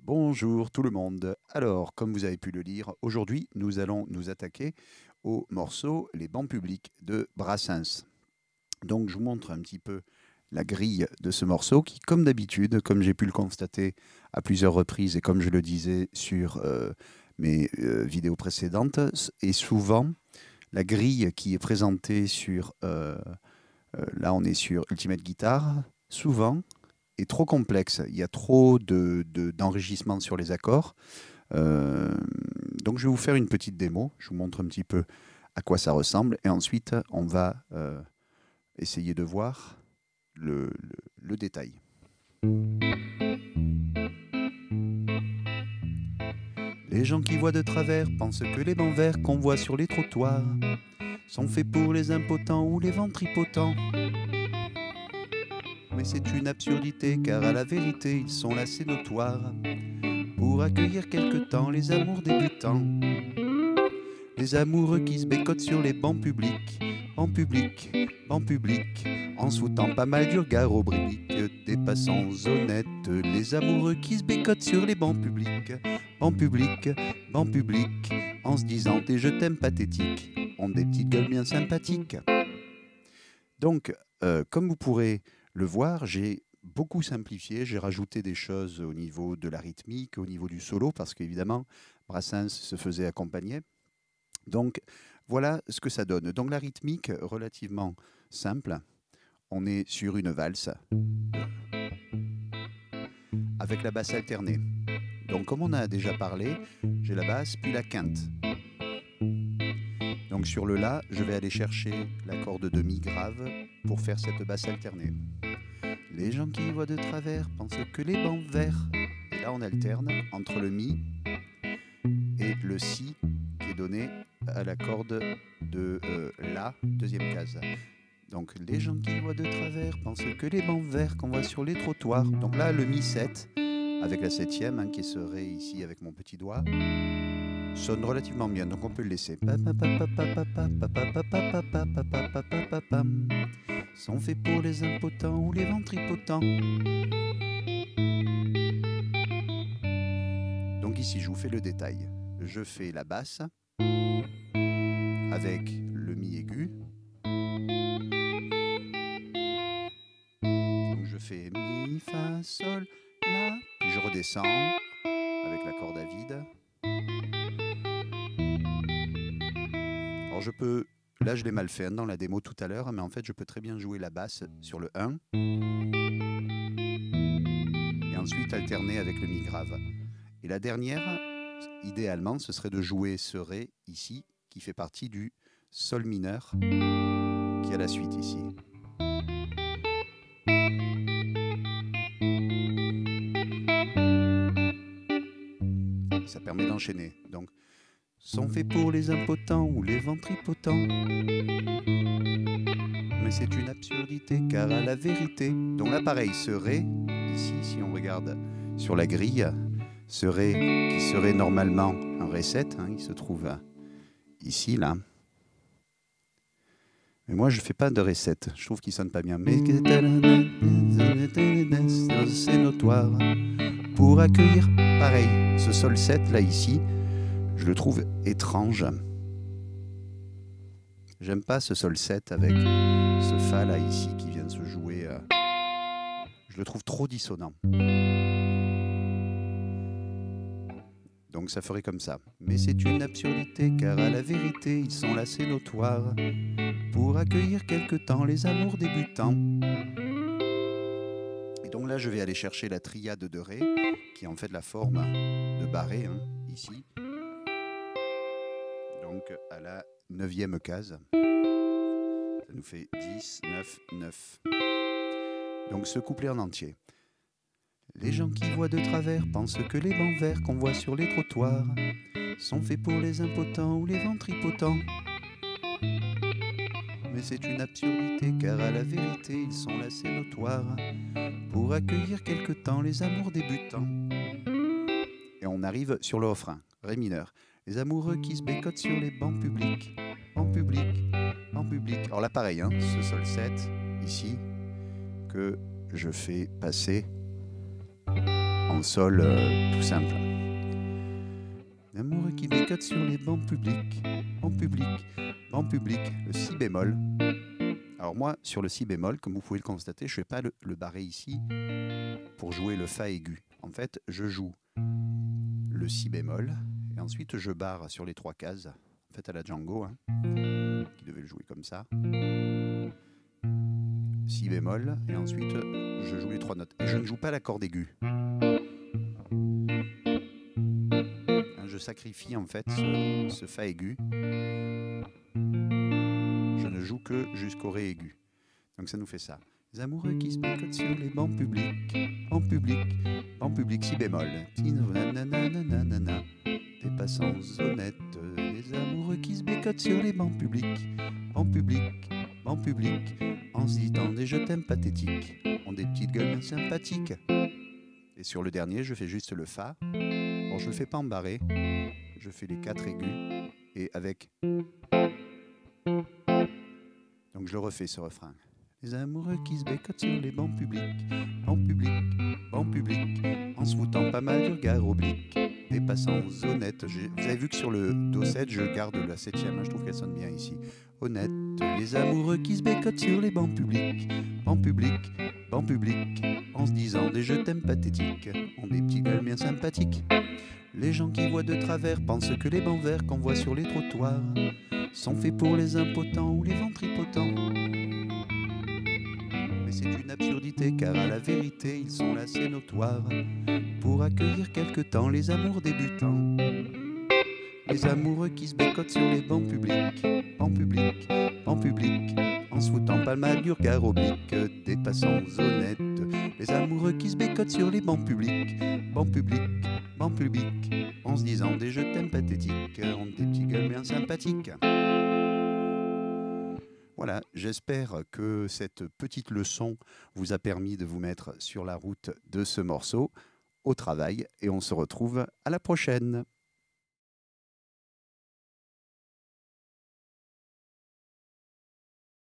Bonjour tout le monde. Alors, comme vous avez pu le lire, aujourd'hui nous allons nous attaquer au morceau Les bancs publics de Brassens. Donc je vous montre un petit peu la grille de ce morceau qui, comme d'habitude, comme j'ai pu le constater à plusieurs reprises et comme je le disais sur mes vidéos précédentes, est souvent la grille qui est présentée sur, là on est sur Ultimate Guitar, souvent est trop complexe. Il y a trop d'enrichissement sur les accords. Euh, donc je vais vous faire une petite démo. Je vous montre un petit peu à quoi ça ressemble. Et ensuite, on va essayer de voir le détail. Les gens qui voient de travers pensent que les bancs verts qu'on voit sur les trottoirs sont faits pour les impotents ou les ventripotents. Mais c'est une absurdité car à la vérité ils sont là assez notoires pour accueillir quelque temps les amours débutants. Les amoureux qui se bécotent sur les bancs publics, bancs publics, en se foutant pas mal du regard au briques des passants honnêtes. Les amoureux qui se bécotent sur les bancs publics, bancs publics, en se disant des je t'aime pathétiques, ont des petites gueules bien sympathiques. Donc, comme vous pourrez le voir, j'ai beaucoup simplifié, j'ai rajouté des choses au niveau de la rythmique, au niveau du solo, parce qu'évidemment, Brassens se faisait accompagner. Donc, voilà ce que ça donne. Donc, la rythmique, relativement simple. On est sur une valse avec la basse alternée. Donc, comme on a déjà parlé, j'ai la basse puis la quinte. Donc, sur le La, je vais aller chercher l'accord de mi grave pour faire cette basse alternée. Les gens qui voient de travers pensent que les bancs verts. Et là, on alterne entre le Mi et le Si qui est donné à la corde de La, deuxième case. Donc les gens qui voient de travers pensent que les bancs verts qu'on voit sur les trottoirs. Donc là, le Mi 7, avec la septième, hein, qui serait ici avec mon petit doigt, sonne relativement bien, donc on peut le laisser. Sont faits pour les impotents ou les ventripotents. Donc ici, je vous fais le détail. Je fais la basse avec le Mi aigu. Donc je fais Mi, Fa, Sol, La, puis je redescends avec la corde à vide. Alors je peux, là je l'ai mal fait dans la démo tout à l'heure, mais en fait je peux très bien jouer la basse sur le 1 et ensuite alterner avec le Mi grave. Et la dernière, idéalement, ce serait de jouer ce Ré ici, qui fait partie du Sol mineur, qui a la suite ici. Ça permet d'enchaîner. Donc, sont faits pour les impotents ou les ventripotents. Mais c'est une absurdité car à la vérité. Donc là, pareil, ce Ré, ici, si on regarde sur la grille, ce Ré qui serait normalement un Ré 7, hein, il se trouve ici, là. Mais moi, je ne fais pas de Ré 7, je trouve qu'il sonne pas bien. Mais c'est notoire. Pour accueillir, pareil, ce Sol 7, là, ici, je le trouve étrange. J'aime pas ce Sol 7 avec ce Fa là ici qui vient de se jouer. Je le trouve trop dissonant. Donc ça ferait comme ça. Mais c'est une absurdité car à la vérité ils sont là assez notoires pour accueillir quelque temps les amours débutants. Et donc là je vais aller chercher la triade de Ré qui est en fait la forme de barré, hein, ici. Donc à la 9e case. Ça nous fait 10, 9, 9. Donc ce couplet en entier. Les gens qui voient de travers pensent que les bancs verts qu'on voit sur les trottoirs sont faits pour les impotents ou les ventripotents. Mais c'est une absurdité car à la vérité ils sont là assez notoires pour accueillir quelque temps les amours débutants. Et on arrive sur le refrain, Ré mineur. Les amoureux qui se bécotent sur les bancs publics, bancs publics, bancs publics. Alors là pareil, hein, ce Sol 7 ici que je fais passer en sol tout simple. L'amoureux qui bécote sur les bancs publics, banc public, le si bémol. Alors moi, sur le si bémol, comme vous pouvez le constater, je ne fais pas le barré ici pour jouer le fa aigu. En fait, je joue le si bémol et ensuite je barre sur les 3 cases, en fait à la Django, hein, qui devait le jouer comme ça. Si bémol et ensuite je joue les 3 notes. Et je ne joue pas la corde aiguë. Je sacrifie en fait ce fa aigu. Je ne joue que jusqu'au ré aigu. Donc ça nous fait ça. Les amoureux qui se bécotent sur les bancs publics, si bémol. Des passants honnêtes, les amoureux qui se bécotent sur les bancs publics, en se disant des je t'aime pathétiques, ont des petites gueules bien sympathiques. Et sur le dernier, je fais juste le fa. Bon, je le fais pas en barré, je fais les 4 aigus et avec. Donc je le refais ce refrain. Les amoureux qui se bécotent sur les bancs publics, en se foutant pas mal du regard oblique. Des passants honnêtes. Vous avez vu que sur le do 7, je garde la 7e, hein, je trouve qu'elle sonne bien ici. Honnête, les amoureux qui se bécotent sur les bancs publics, en se disant des je t'aime pathétiques, ont des petits gueules bien sympathiques. Les gens qui voient de travers pensent que les bancs verts qu'on voit sur les trottoirs sont faits pour les impotents ou les ventripotents. Mais c'est une absurdité car à la vérité ils sont là assez notoires pour accueillir quelque temps les amours débutants. Les amoureux qui se bécotent sur les bancs publics, en se foutant pas mal du regard oblique des passants honnêtes. Les amoureux qui se bécotent sur les bancs publics, en se disant des je t'aime pathétiques, ont des petits gueules bien sympathiques. Voilà, j'espère que cette petite leçon vous a permis de vous mettre sur la route de ce morceau au travail et on se retrouve à la prochaine.